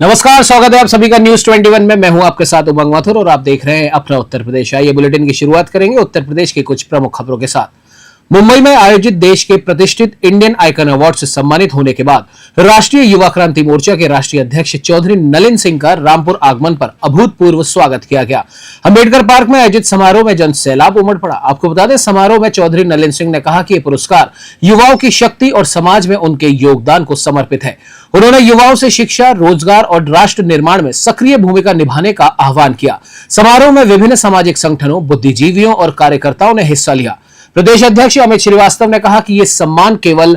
नमस्कार, स्वागत है आप सभी का न्यूज 21 में। मैं हूं आपके साथ उमंग माथुर और आप देख रहे हैं अपना उत्तर प्रदेश। आइए बुलेटिन की शुरुआत करेंगे उत्तर प्रदेश की कुछ प्रमुख खबरों के साथ। मुंबई में आयोजित देश के प्रतिष्ठित इंडियन आइकन अवार्ड से सम्मानित होने के बाद राष्ट्रीय युवा क्रांति मोर्चा के राष्ट्रीय अध्यक्ष चौधरी नलिन सिंह का रामपुर आगमन पर अभूतपूर्व स्वागत किया गया। अंबेडकर पार्क में आयोजित समारोह में जन सैलाब उमड़ पड़ा। आपको बता दें, समारोह में चौधरी नलिन सिंह ने कहा कि यह पुरस्कार युवाओं की शक्ति और समाज में उनके योगदान को समर्पित है। उन्होंने युवाओं से शिक्षा, रोजगार और राष्ट्र निर्माण में सक्रिय भूमिका निभाने का आह्वान किया। समारोह में विभिन्न सामाजिक संगठनों, बुद्धिजीवियों और कार्यकर्ताओं ने हिस्सा लिया। प्रदेश अध्यक्ष अमित श्रीवास्तव ने कहा कि यह सम्मान केवल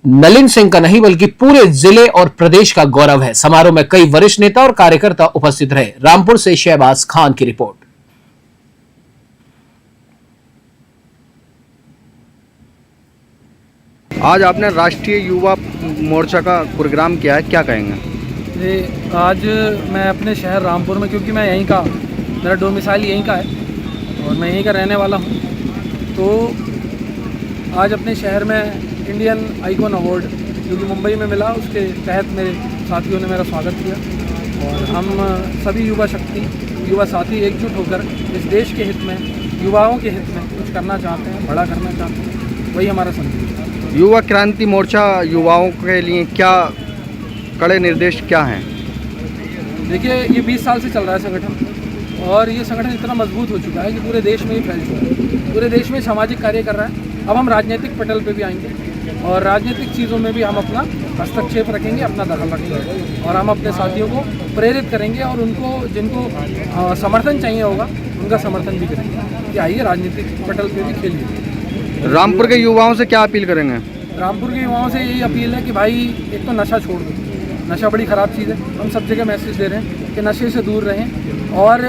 नलिन सिंह का नहीं बल्कि पूरे जिले और प्रदेश का गौरव है। समारोह में कई वरिष्ठ नेता और कार्यकर्ता उपस्थित रहे। रामपुर से शहबाज खान की रिपोर्ट। आज आपने राष्ट्रीय युवा मोर्चा का प्रोग्राम किया है, क्या कहेंगे? जी, आज मैं अपने शहर रामपुर में, क्योंकि मैं यहीं का, मेरा डोमिसाइल यहीं का है और मैं यहीं का रहने वाला हूँ, तो आज अपने शहर में इंडियन आइकॉन अवार्ड जो कि मुंबई में मिला, उसके तहत मेरे साथियों ने मेरा स्वागत किया और हम सभी युवा शक्ति, युवा साथी एकजुट होकर इस देश के हित में, युवाओं के हित में कुछ करना चाहते हैं, बड़ा करना चाहते हैं। वही हमारा संदेश है। युवा क्रांति मोर्चा युवाओं के लिए क्या कड़े निर्देश क्या हैं? देखिए, ये 20 साल से चल रहा है संगठन और ये संगठन इतना मजबूत हो चुका है कि पूरे देश में ही फैल चुका है, पूरे देश में सामाजिक कार्य कर रहा है। अब हम राजनीतिक पटल पे भी आएंगे और राजनीतिक चीज़ों में भी हम अपना हस्तक्षेप रखेंगे, अपना दखल रखेंगे और हम अपने साथियों को प्रेरित करेंगे और उनको, जिनको समर्थन चाहिए होगा, उनका समर्थन भी करेंगे कि आइए राजनीतिक पटल पे भी खेलिए। रामपुर के युवाओं से क्या अपील करेंगे? रामपुर के युवाओं से यही अपील है कि भाई, एक तो नशा छोड़ दो। नशा बड़ी ख़राब चीज़ है। हम सब जगह मैसेज दे रहे हैं कि नशे से दूर रहें और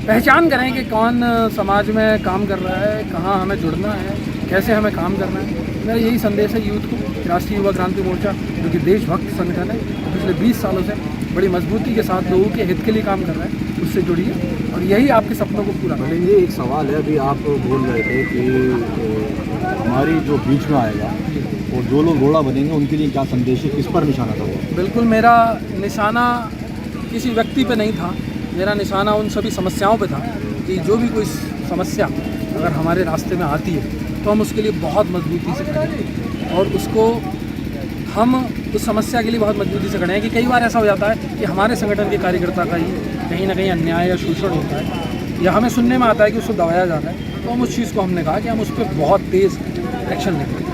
पहचान करें कि कौन समाज में काम कर रहा है, कहाँ हमें जुड़ना है, कैसे हमें काम करना है। मेरा यही संदेश है यूथ को। राष्ट्रीय युवा क्रांति मोर्चा जो कि देशभक्त संगठन है, पिछले 20 सालों से बड़ी मजबूती के साथ लोगों के हित के लिए काम कर रहा है, उससे जुड़िए और यही आपके सपनों को पूरा करेंगे। ये एक सवाल है, अभी आप बोल रहे थे कि हमारी जो बीच में आएगा और जो लोग घोड़ा बनेंगे उनके लिए क्या संदेश है, किस पर निशाना था वो? बिल्कुल, मेरा निशाना किसी व्यक्ति पे नहीं था, मेरा निशाना उन सभी समस्याओं पे था कि जो भी कोई समस्या अगर हमारे रास्ते में आती है तो हम उसके लिए बहुत मजबूती से खड़े हैं और उसको हम उस समस्या के लिए बहुत मजबूती से खड़े हैं। कि कई बार ऐसा हो जाता है कि हमारे संगठन के कार्यकर्ता का ही कहीं ना कहीं अन्याय या शोषण होता है या हमें सुनने में आता है कि उसको दबाया जाता है, तो हम उस चीज़ को, हमने कहा कि हम उस पर बहुत तेज़ एक्शन लेंगे।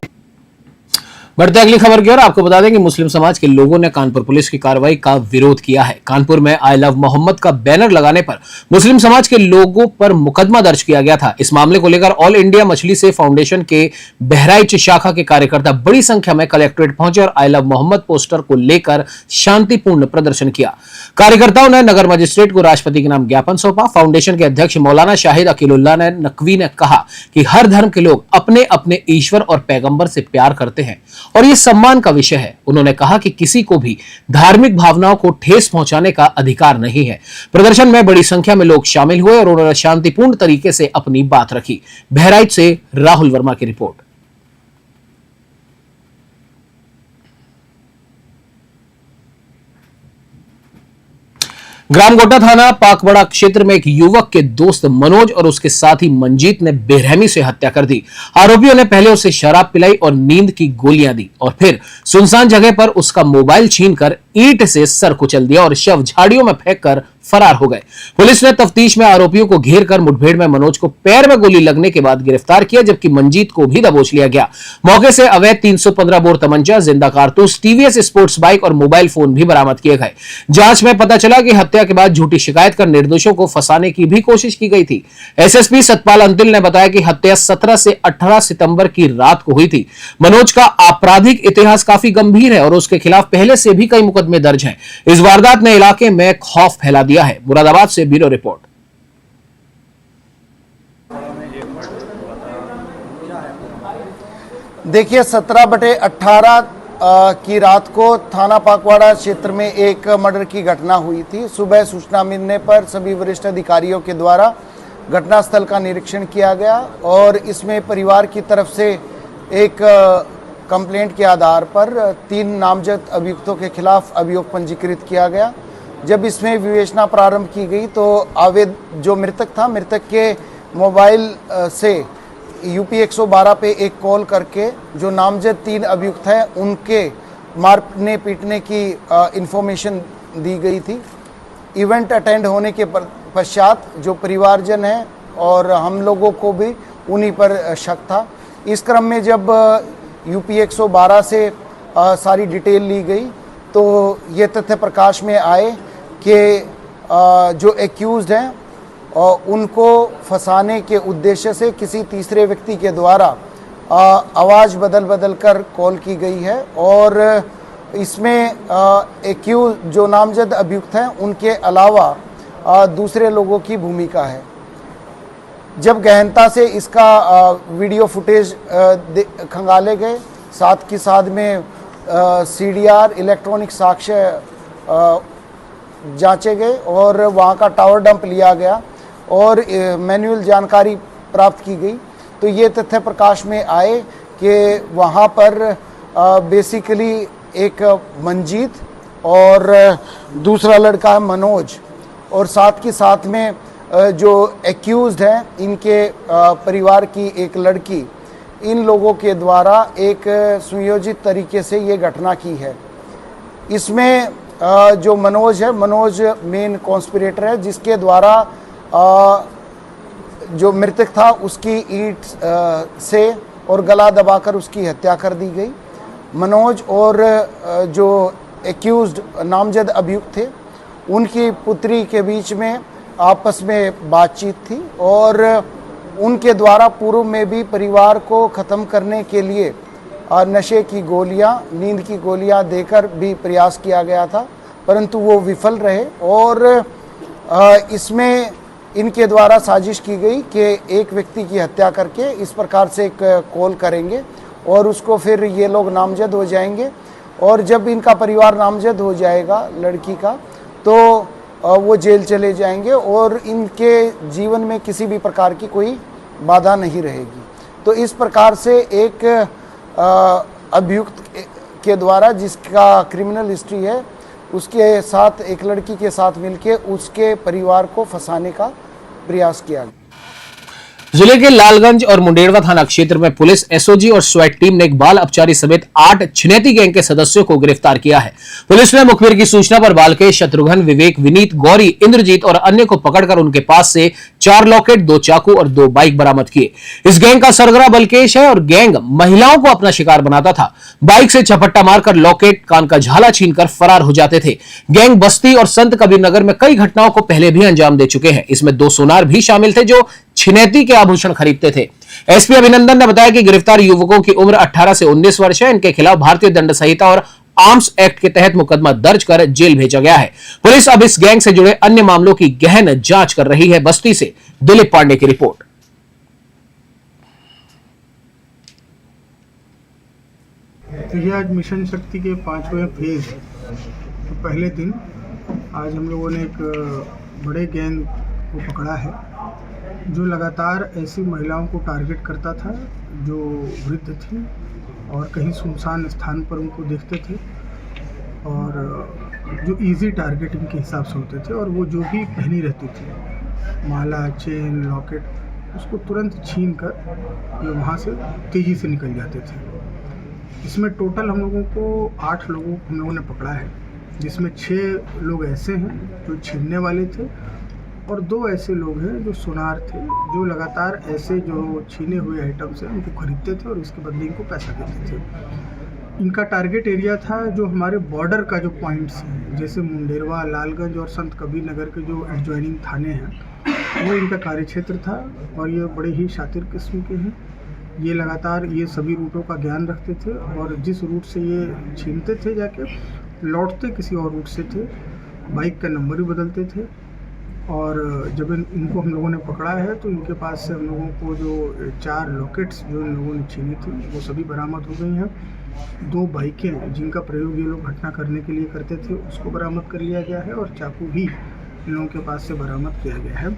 बढ़ते अगली खबर की ओर। आपको बता दें कि मुस्लिम समाज के लोगों ने कानपुर पुलिस की कार्रवाई का विरोध किया है। कानपुर में आई लव मोहम्मद का बैनर लगाने पर मुस्लिम समाज के लोगों पर मुकदमा दर्ज किया गया था। इस मामले को लेकर ऑल इंडिया मछली से फाउंडेशन के बहराइच शाखा के कार्यकर्ता बड़ी संख्या में कलेक्ट्रेट पहुंचे और आई लव मोहम्मद पोस्टर को लेकर शांतिपूर्ण प्रदर्शन किया। कार्यकर्ताओं ने नगर मजिस्ट्रेट को राष्ट्रपति के नाम ज्ञापन सौंपा। फाउंडेशन के अध्यक्ष मौलाना शाहिद अकीलुल्लाह नकवी ने कहा कि हर धर्म के लोग अपने अपने ईश्वर और पैगंबर से प्यार करते हैं और ये सम्मान का विषय है। उन्होंने कहा कि किसी को भी धार्मिक भावनाओं को ठेस पहुंचाने का अधिकार नहीं है। प्रदर्शन में बड़ी संख्या में लोग शामिल हुए और उन्होंने शांतिपूर्ण तरीके से अपनी बात रखी। बहराइच से राहुल वर्मा की रिपोर्ट। ग्रामगोटा थाना पाकबड़ा क्षेत्र में एक युवक के दोस्त मनोज और उसके साथी मंजीत ने बेरहमी से हत्या कर दी। आरोपियों ने पहले उसे शराब पिलाई और नींद की गोलियां दी और फिर सुनसान जगह पर उसका मोबाइल छीनकर ईंट से सर कुचल दिया और शव झाड़ियों में फेंककर फरार हो गए। पुलिस ने तफ्तीश में आरोपियों को घेर कर मुठभेड़ में मनोज को पैर में गोली लगने के बाद गिरफ्तार किया, जबकि मंजीत को भी दबोच लिया गया। मौके से अवैध 315 बोर तमंचा, जिंदा कारतूस, टीवीएस स्पोर्ट्स बाइक और मोबाइल फोन भी बरामद किए गए। जांच में पता चला कि हत्या के बाद झूठी शिकायत कर निर्दोषों को फंसाने की भी कोशिश की गई थी। एसएसपी सतपाल अंतिल ने बताया कि हत्या 17 से 18 सितंबर की रात को हुई थी। मनोज का आपराधिक इतिहास काफी गंभीर है और उसके खिलाफ पहले से भी कई मुकदमे दर्ज हैं। इस वारदात ने इलाके में खौफ फैला दिया है। मुरादाबाद से ब्यूरो रिपोर्ट। देखिए, 17/18 की रात को थाना पाकवाड़ा क्षेत्र में एक मर्डर की घटना हुई थी। सुबह सूचना मिलने पर सभी वरिष्ठ अधिकारियों के द्वारा घटनास्थल का निरीक्षण किया गया और इसमें परिवार की तरफ से एक कंप्लेंट के आधार पर 3 नामजद अभियुक्तों के खिलाफ अभियोग पंजीकृत किया गया। जब इसमें विवेचना प्रारंभ की गई तो जो मृतक था, मृतक के मोबाइल से यूपी 112 पे एक कॉल करके जो नामजद 3 अभियुक्त हैं उनके मारने पीटने की इंफॉर्मेशन दी गई थी। इवेंट अटेंड होने के पश्चात जो परिवारजन हैं और हम लोगों को भी उन्हीं पर शक था। इस क्रम में जब यूपी 112 से सारी डिटेल ली गई तो ये तथ्य प्रकाश में आए कि जो एक्यूज्ड हैं उनको फंसाने के उद्देश्य से किसी तीसरे व्यक्ति के द्वारा आवाज़ बदल कर कॉल की गई है और इसमें एक्यूज जो नामजद अभियुक्त हैं उनके अलावा दूसरे लोगों की भूमिका है। जब गहनता से इसका वीडियो फुटेज खंगाले गए, साथ के साथ में CDR इलेक्ट्रॉनिक साक्ष्य जांचे गए और वहां का टावर डंप लिया गया और मैनुअल जानकारी प्राप्त की गई, तो ये तथ्य प्रकाश में आए कि वहां पर बेसिकली एक मंजीत और दूसरा लड़का मनोज और साथ के साथ में जो एक्यूज्ड हैं इनके परिवार की एक लड़की, इन लोगों के द्वारा एक सुयोजित तरीके से ये घटना की है। इसमें जो मनोज है, मनोज मेन कॉन्स्पिरेटर है जिसके द्वारा जो मृतक था उसकी ईंट से और गला दबाकर उसकी हत्या कर दी गई। मनोज और जो एक्यूज्ड नामजद अभियुक्त थे उनकी पुत्री के बीच में आपस में बातचीत थी और उनके द्वारा पूर्व में भी परिवार को ख़त्म करने के लिए नशे की गोलियां, नींद की गोलियां देकर भी प्रयास किया गया था, परंतु वो विफल रहे और इसमें इनके द्वारा साजिश की गई कि एक व्यक्ति की हत्या करके इस प्रकार से एक कॉल करेंगे और उसको फिर ये लोग नामजद हो जाएंगे और जब इनका परिवार नामजद हो जाएगा लड़की का तो वो जेल चले जाएंगे और इनके जीवन में किसी भी प्रकार की कोई बाधा नहीं रहेगी। तो इस प्रकार से एक अभियुक्त के द्वारा जिसका क्रिमिनल हिस्ट्री है उसके साथ एक लड़की के साथ मिलके उसके परिवार को फंसाने का प्रयास किया गया। जिले के लालगंज और मुंडेरवा थाना क्षेत्र में पुलिस, एसओजी और स्वैट टीम ने एक बाल अपचारी समेत 8 छिनेती गैंग के सदस्यों को गिरफ्तार किया है। पुलिस ने मुखबिर की सूचना पर बालकेश, शत्रुघ्न, विवेक, विनीत, गौरी, इंद्रजीत और अन्य को पकड़कर उनके पास से 4 लॉकेट, 2 चाकू और 2 बाइक बरामद किए। इस गैंग का सरगना बलकेश है और गैंग महिलाओं को अपना शिकार बनाता था। बाइक से झपट्टा मारकर लॉकेट, कान का झाला छीनकर फरार हो जाते थे। गैंग बस्ती और संत कबीर नगर में कई घटनाओं को पहले भी अंजाम दे चुके हैं। इसमें 2 सोनार भी शामिल थे जो छिनेती के आभूषण खरीदते थे। एसपी अभिनंदन ने बताया कि गिरफ्तार युवकों की उम्र 18 से 19 वर्ष है। इनके खिलाफ भारतीय दंड संहिता और आर्म्स एक्ट के तहत मुकदमा दर्ज कर जेल भेजा गया है। पुलिस अब इस गैंग से जुड़े अन्य मामलों की गहन जांच कर रही है। बस्ती से दिलीप पांडे की रिपोर्ट। तो ये आज मिशन शक्ति के 5वें फेज तो पहले दिन आज हम लोगों ने एक बड़े गैंग को पकड़ा है जो लगातार ऐसी महिलाओं को टारगेट करता था जो वृद्ध थी और कहीं सुनसान स्थान पर उनको देखते थे और जो इजी टारगेट इनके हिसाब से होते थे और वो जो भी पहनी रहती थी माला, चेन, लॉकेट, उसको तुरंत छीन कर ये वहाँ से तेज़ी से निकल जाते थे। इसमें टोटल हम लोगों को 8 लोगों हम लोगों ने पकड़ा है, जिसमें 6 लोग ऐसे हैं जो छीनने वाले थे और 2 ऐसे लोग हैं जो सुनार थे जो लगातार ऐसे जो छीने हुए आइटम्स हैं उनको खरीदते थे और उसके बदले इनको पैसा देते थे। इनका टारगेट एरिया था जो हमारे बॉर्डर का जो पॉइंट्स हैं, जैसे मुंडेरवा, लालगंज और संत कबीर नगर के जो एडजॉइनिंग थाने हैं वो इनका कार्यक्षेत्र था और ये बड़े ही शातिर किस्म के हैं। ये लगातार ये सभी रूटों का ज्ञान रखते थे और जिस रूट से ये छीनते थे जाके लौटते किसी और रूट से थे, बाइक का नंबर भी बदलते थे। और जब इनको हम लोगों ने पकड़ा है तो इनके पास से हम लोगों को जो 4 लॉकेट्स जो इन लोगों ने छीनी थी वो सभी बरामद हो गई हैं। 2 बाइकें जिनका प्रयोग ये लोग घटना करने के लिए करते थे उसको बरामद कर लिया गया है और चाकू भी इन लोगों के पास से बरामद किया गया है।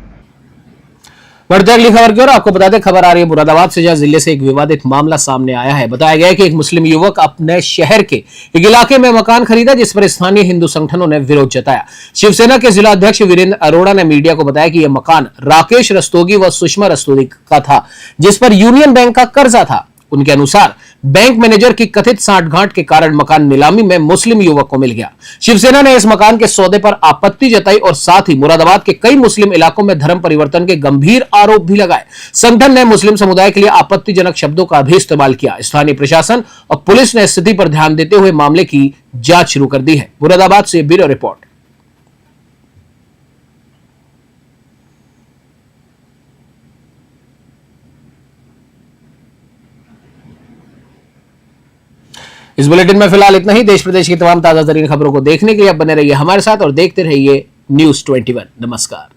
बढ़ते अगली खबर की ओर। आपको बता दें, खबर आ रही है मुरादाबाद से, जहां जिले से एक विवादित मामला सामने आया है। बताया गया है कि एक मुस्लिम युवक अपने शहर के एक इलाके में मकान खरीदा, जिस पर स्थानीय हिंदू संगठनों ने विरोध जताया। शिवसेना के जिला अध्यक्ष वीरेंद्र अरोड़ा ने मीडिया को बताया कि यह मकान राकेश रस्तोगी व सुषमा रस्तोगी का था, जिस पर यूनियन बैंक का कर्जा था। उनके अनुसार बैंक मैनेजर की कथित सांठगांठ के कारण मकान नीलामी में मुस्लिम युवक को मिल गया। शिवसेना ने इस मकान के सौदे पर आपत्ति जताई और साथ ही मुरादाबाद के कई मुस्लिम इलाकों में धर्म परिवर्तन के गंभीर आरोप भी लगाए। संगठन ने मुस्लिम समुदाय के लिए आपत्तिजनक शब्दों का भी इस्तेमाल किया। स्थानीय प्रशासन और पुलिस ने स्थिति पर ध्यान देते हुए मामले की जांच शुरू कर दी है। मुरादाबाद से ब्यूरो रिपोर्ट। इस बुलेटिन में फिलहाल इतना ही। देश प्रदेश की तमाम ताजा तरीन खबरों को देखने के लिए आप बने रहिए हमारे साथ और देखते रहिए News 21। नमस्कार।